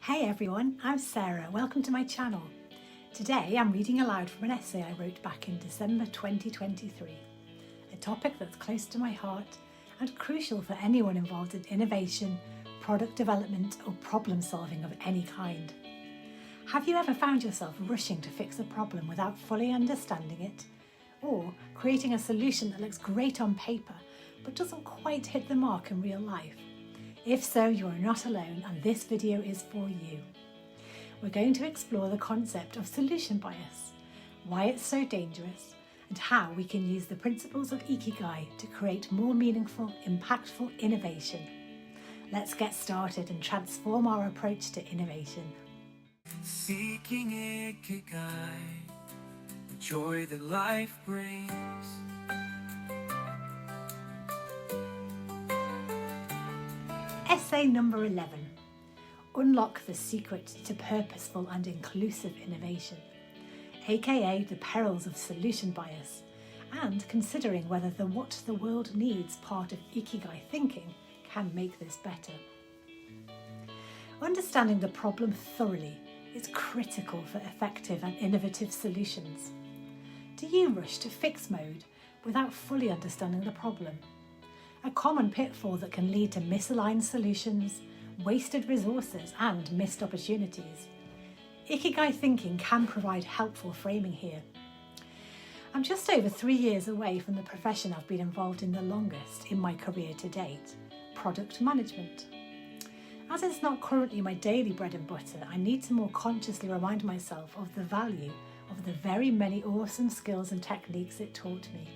Hey everyone, I'm Sarah. Welcome to my channel. Today I'm reading aloud from an essay I wrote back in December 2023, a topic that's close to my heart and crucial for anyone involved in innovation, product development or problem solving of any kind. Have you ever found yourself rushing to fix a problem without fully understanding it, or creating a solution that looks great on paper but doesn't quite hit the mark in real life? If so, you are not alone, and this video is for you. We're going to explore the concept of solution bias, why it's so dangerous, and how we can use the principles of Ikigai to create more meaningful, impactful innovation. Let's get started and transform our approach to innovation. Seeking Ikigai, the joy that life brings. Essay number 11. Unlock the secret to purposeful and inclusive innovation, aka the perils of solution bias, and considering whether the what the world needs part of Ikigai thinking can make this better. Understanding the problem thoroughly is critical for effective and innovative solutions. Do you rush to fix mode without fully understanding the problem? A common pitfall that can lead to misaligned solutions, wasted resources and missed opportunities. Ikigai thinking can provide helpful framing here. I'm just over 3 years away from the profession I've been involved in the longest in my career to date, product management. As it's not currently my daily bread and butter, I need to more consciously remind myself of the value of the very many awesome skills and techniques it taught me.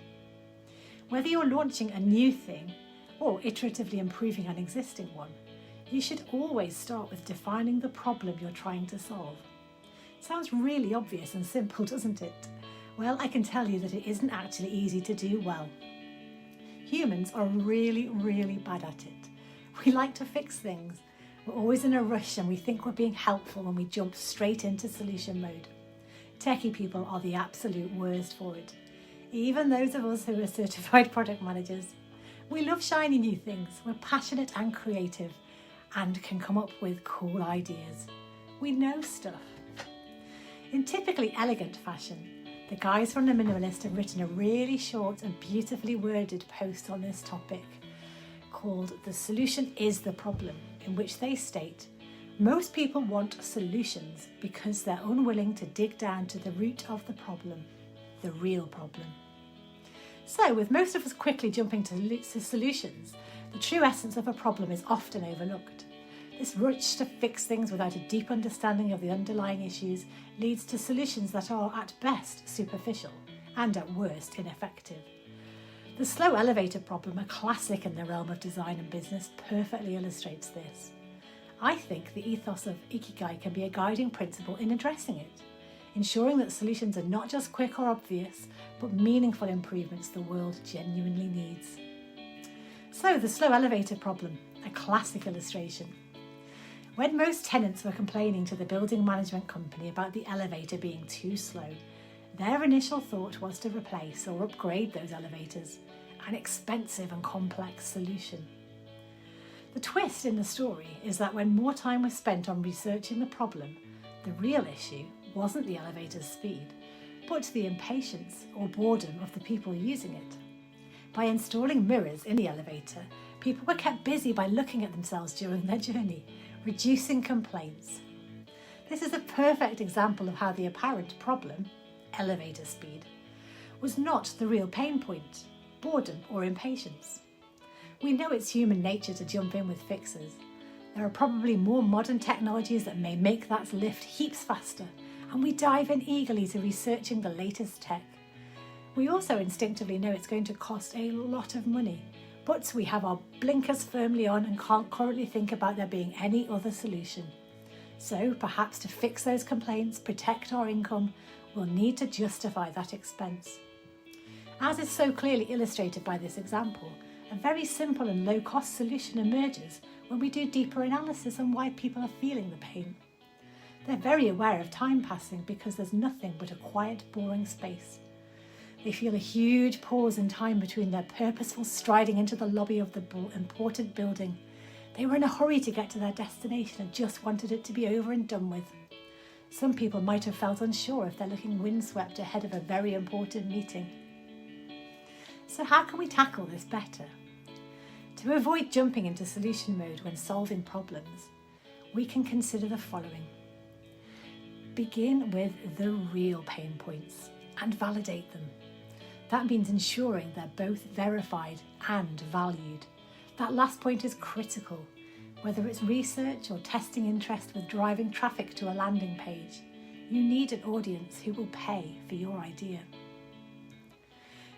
Whether you're launching a new thing or iteratively improving an existing one, you should always start with defining the problem you're trying to solve. Sounds really obvious and simple, doesn't it? Well, I can tell you that it isn't actually easy to do well. Humans are really bad at it. We like to fix things. We're always in a rush and we think we're being helpful when we jump straight into solution mode. Techie people are the absolute worst for it. Even those of us who are certified product managers. We love shiny new things, we're passionate and creative, and can come up with cool ideas. We know stuff. In typically elegant fashion, the guys from The Minimalist have written a really short and beautifully worded post on this topic called "The Solution is the Problem," in which they state, most people want solutions because they're unwilling to dig down to the root of the problem, the real problem. So, with most of us quickly jumping to solutions, the true essence of a problem is often overlooked. This rush to fix things without a deep understanding of the underlying issues leads to solutions that are at best superficial and at worst ineffective. The slow elevator problem, a classic in the realm of design and business, perfectly illustrates this. I think the ethos of Ikigai can be a guiding principle in addressing it, ensuring that solutions are not just quick or obvious, but meaningful improvements the world genuinely needs. So, the slow elevator problem, a classic illustration. When most tenants were complaining to the building management company about the elevator being too slow, their initial thought was to replace or upgrade those elevators, an expensive and complex solution. The twist in the story is that when more time was spent on researching the problem, the real issue wasn't the elevator's speed, but the impatience or boredom of the people using it. By installing mirrors in the elevator, people were kept busy by looking at themselves during their journey, reducing complaints. This is a perfect example of how the apparent problem, elevator speed, was not the real pain point, boredom or impatience. We know it's human nature to jump in with fixes. There are probably more modern technologies that may make that lift heaps faster, and we dive in eagerly to researching the latest tech. We also instinctively know it's going to cost a lot of money, but we have our blinkers firmly on and can't currently think about there being any other solution. So perhaps to fix those complaints, protect our income, we'll need to justify that expense. As is so clearly illustrated by this example, a very simple and low-cost solution emerges when we do deeper analysis on why people are feeling the pain. They're very aware of time passing because there's nothing but a quiet, boring space. They feel a huge pause in time between their purposeful striding into the lobby of the important building, They were in a hurry to get to their destination and just wanted it to be over and done with. Some people might have felt unsure if they're looking windswept ahead of a very important meeting. So how can we tackle this better? To avoid jumping into solution mode when solving problems, we can consider the following. Begin with the real pain points and validate them. That means ensuring they're both verified and valued. That last point is critical. Whether it's research or testing interest with driving traffic to a landing page, you need an audience who will pay for your idea.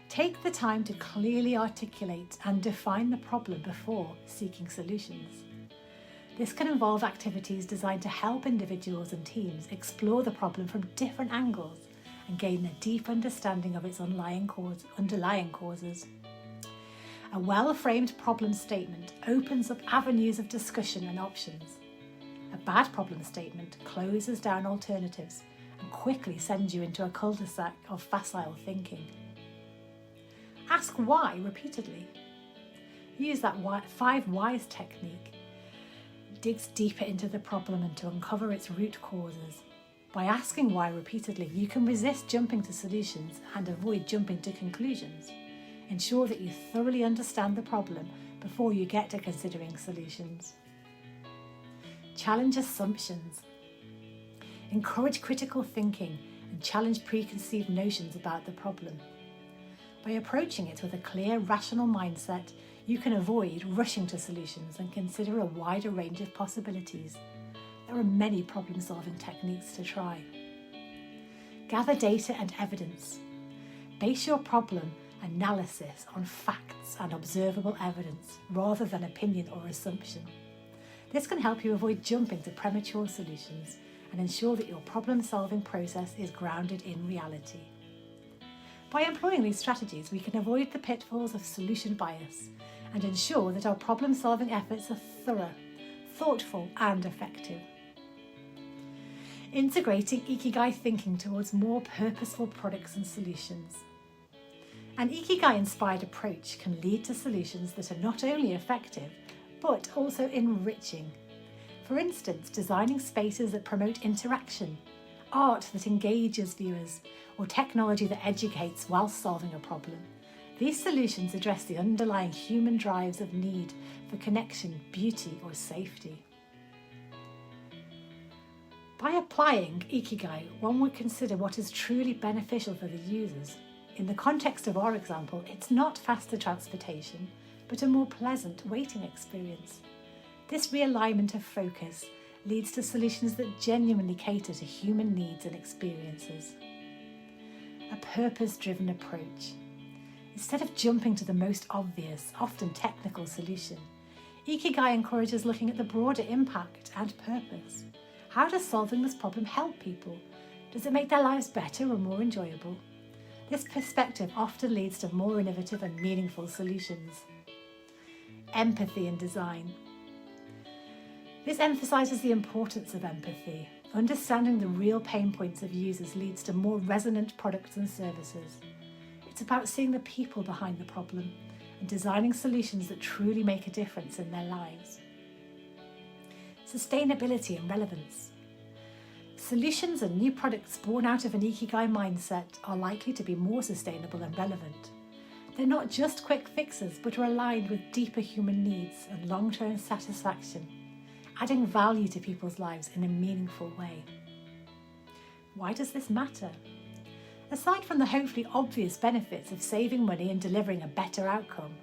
Take the time to clearly articulate and define the problem before seeking solutions. This can involve activities designed to help individuals and teams explore the problem from different angles and gain a deep understanding of its underlying causes. A well-framed problem statement opens up avenues of discussion and options. A bad problem statement closes down alternatives and quickly sends you into a cul-de-sac of facile thinking. Ask why repeatedly. Use that 5 whys technique. It digs deeper into the problem and to uncover its root causes. By asking why repeatedly, you can resist jumping to solutions and avoid jumping to conclusions. Ensure that you thoroughly understand the problem before you get to considering solutions. Challenge assumptions. Encourage critical thinking and challenge preconceived notions about the problem. By approaching it with a clear, rational mindset, you can avoid rushing to solutions and consider a wider range of possibilities. There are many problem-solving techniques to try. Gather data and evidence. Base your problem analysis on facts and observable evidence rather than opinion or assumption. This can help you avoid jumping to premature solutions and ensure that your problem-solving process is grounded in reality. By employing these strategies, we can avoid the pitfalls of solution bias and ensure that our problem-solving efforts are thorough, thoughtful, and effective. Integrating Ikigai thinking towards more purposeful products and solutions. An Ikigai-inspired approach can lead to solutions that are not only effective, but also enriching. For instance, designing spaces that promote interaction, art that engages viewers, or technology that educates whilst solving a problem. These solutions address the underlying human drives of need for connection, beauty, or safety. By applying Ikigai, one would consider what is truly beneficial for the users. In the context of our example, it's not faster transportation, but a more pleasant waiting experience. This realignment of focus leads to solutions that genuinely cater to human needs and experiences. A purpose-driven approach. Instead of jumping to the most obvious, often technical solution, Ikigai encourages looking at the broader impact and purpose. How does solving this problem help people? Does it make their lives better or more enjoyable? This perspective often leads to more innovative and meaningful solutions. Empathy in design. This emphasises the importance of empathy. Understanding the real pain points of users leads to more resonant products and services. It's about seeing the people behind the problem and designing solutions that truly make a difference in their lives. Sustainability and relevance. Solutions and new products born out of an Ikigai mindset are likely to be more sustainable and relevant. They're not just quick fixes, but are aligned with deeper human needs and long-term satisfaction, adding value to people's lives in a meaningful way. Why does this matter? Aside from the hopefully obvious benefits of saving money and delivering a better outcome,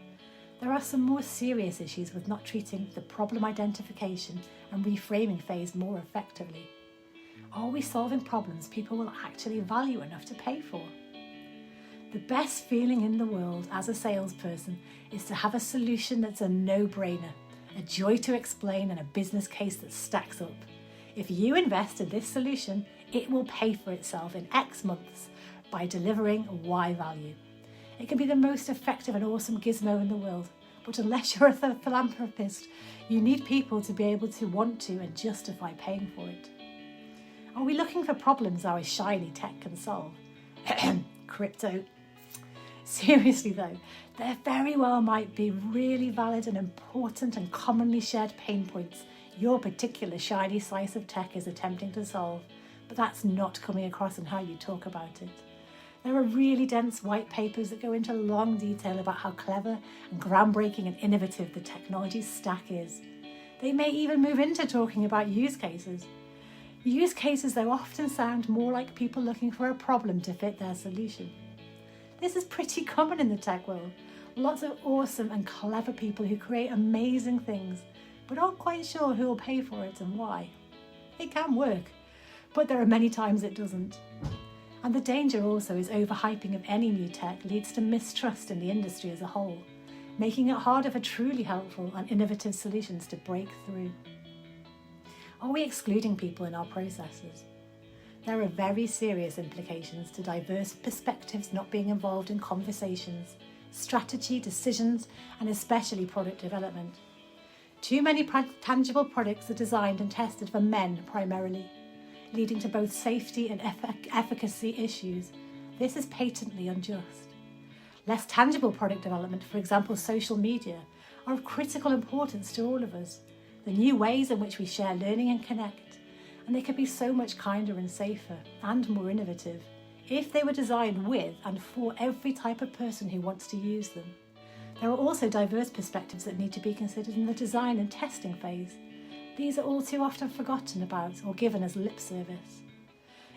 there are some more serious issues with not treating the problem identification and reframing phase more effectively. Are we solving problems people will actually value enough to pay for? The best feeling in the world as a salesperson is to have a solution that's a no-brainer, a joy to explain, and a business case that stacks up. If you invest in this solution, it will pay for itself in X months by delivering Y value. It can be the most effective and awesome gizmo in the world, but unless you're a philanthropist, you need people to be able to want to and justify paying for it. Are we looking for problems our shiny tech can solve? Crypto. Seriously though, there very well might be really valid and important and commonly shared pain points your particular shiny slice of tech is attempting to solve, but that's not coming across in how you talk about it. There are really dense white papers that go into long detail about how clever and groundbreaking and innovative the technology stack is. They may even move into talking about use cases. Use cases, though, often sound more like people looking for a problem to fit their solution. This is pretty common in the tech world. Lots of awesome and clever people who create amazing things, but aren't quite sure who will pay for it and why. It can work, but there are many times it doesn't. And the danger also is overhyping of any new tech leads to mistrust in the industry as a whole, making it harder for truly helpful and innovative solutions to break through. Are we excluding people in our processes? There are very serious implications to diverse perspectives not being involved in conversations, strategy, decisions, and especially product development. Too many tangible products are designed and tested for men primarily, leading to both safety and efficacy issues. This is patently unjust. Less tangible product development, for example social media, are of critical importance to all of us. The new ways in which we share learning and connect, and they could be so much kinder and safer and more innovative if they were designed with and for every type of person who wants to use them. There are also diverse perspectives that need to be considered in the design and testing phase. These are all too often forgotten about or given as lip service.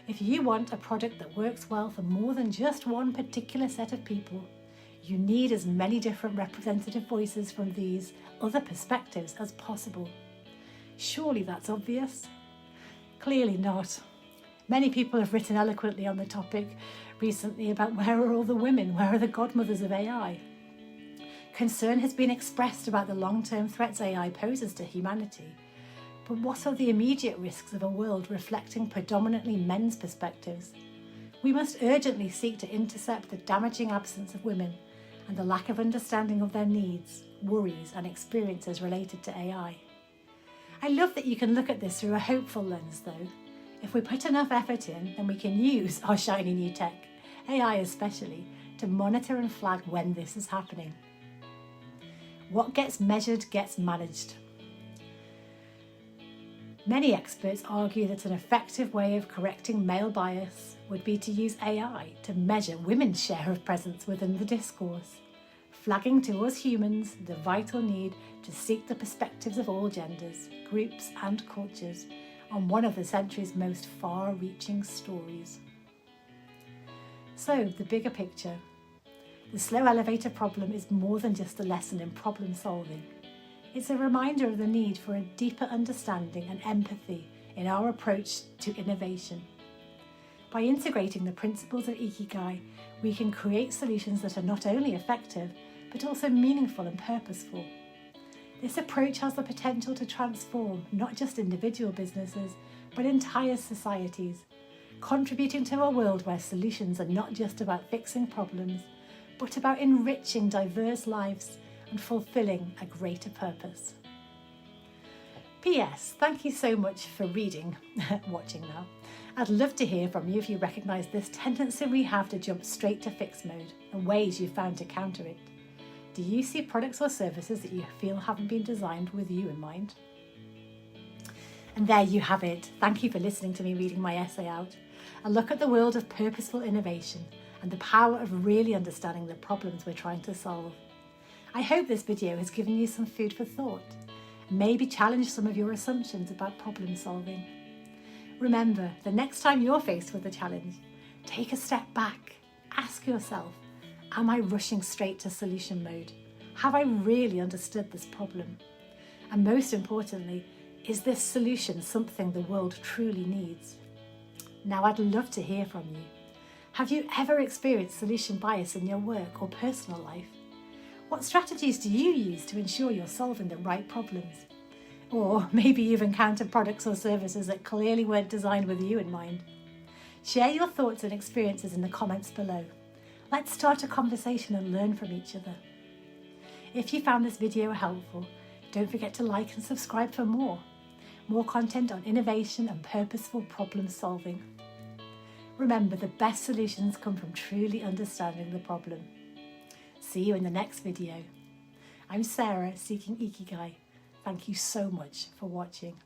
If you want a product that works well for more than just one particular set of people, you need as many different representative voices from these other perspectives as possible. Surely that's obvious? Clearly not. Many people have written eloquently on the topic recently about where are all the women, where are the godmothers of AI? Concern has been expressed about the long-term threats AI poses to humanity. But what are the immediate risks of a world reflecting predominantly men's perspectives? We must urgently seek to intercept the damaging absence of women and the lack of understanding of their needs, worries, and experiences related to AI. I love that you can look at this through a hopeful lens, though. If we put enough effort in, then we can use our shiny new tech, AI especially, to monitor and flag when this is happening. What gets measured gets managed. Many experts argue that an effective way of correcting male bias would be to use AI to measure women's share of presence within the discourse, flagging to us humans the vital need to seek the perspectives of all genders, groups and cultures on one of the century's most far-reaching stories. So, the bigger picture. The slow elevator problem is more than just a lesson in problem solving. It's a reminder of the need for a deeper understanding and empathy in our approach to innovation. By integrating the principles of Ikigai, we can create solutions that are not only effective, but also meaningful and purposeful. This approach has the potential to transform not just individual businesses, but entire societies, contributing to a world where solutions are not just about fixing problems, but about enriching diverse lives and fulfilling a greater purpose. P.S. Thank you so much for reading, watching now. I'd love to hear from you if you recognise this tendency we have to jump straight to fix mode and ways you've found to counter it. Do you see products or services that you feel haven't been designed with you in mind? And there you have it. Thank you for listening to me reading my essay out. A look at the world of purposeful innovation and the power of really understanding the problems we're trying to solve. I hope this video has given you some food for thought and maybe challenged some of your assumptions about problem solving. Remember, the next time you're faced with a challenge, take a step back. Ask yourself, am I rushing straight to solution mode? Have I really understood this problem? And most importantly, is this solution something the world truly needs? Now, I'd love to hear from you. Have you ever experienced solution bias in your work or personal life? What strategies do you use to ensure you're solving the right problems? Or maybe you've encountered products or services that clearly weren't designed with you in mind. Share your thoughts and experiences in the comments below. Let's start a conversation and learn from each other. If you found this video helpful, don't forget to like and subscribe for more content on innovation and purposeful problem solving. Remember, the best solutions come from truly understanding the problem. See you in the next video. I'm Sarah, seeking Ikigai. Thank you so much for watching.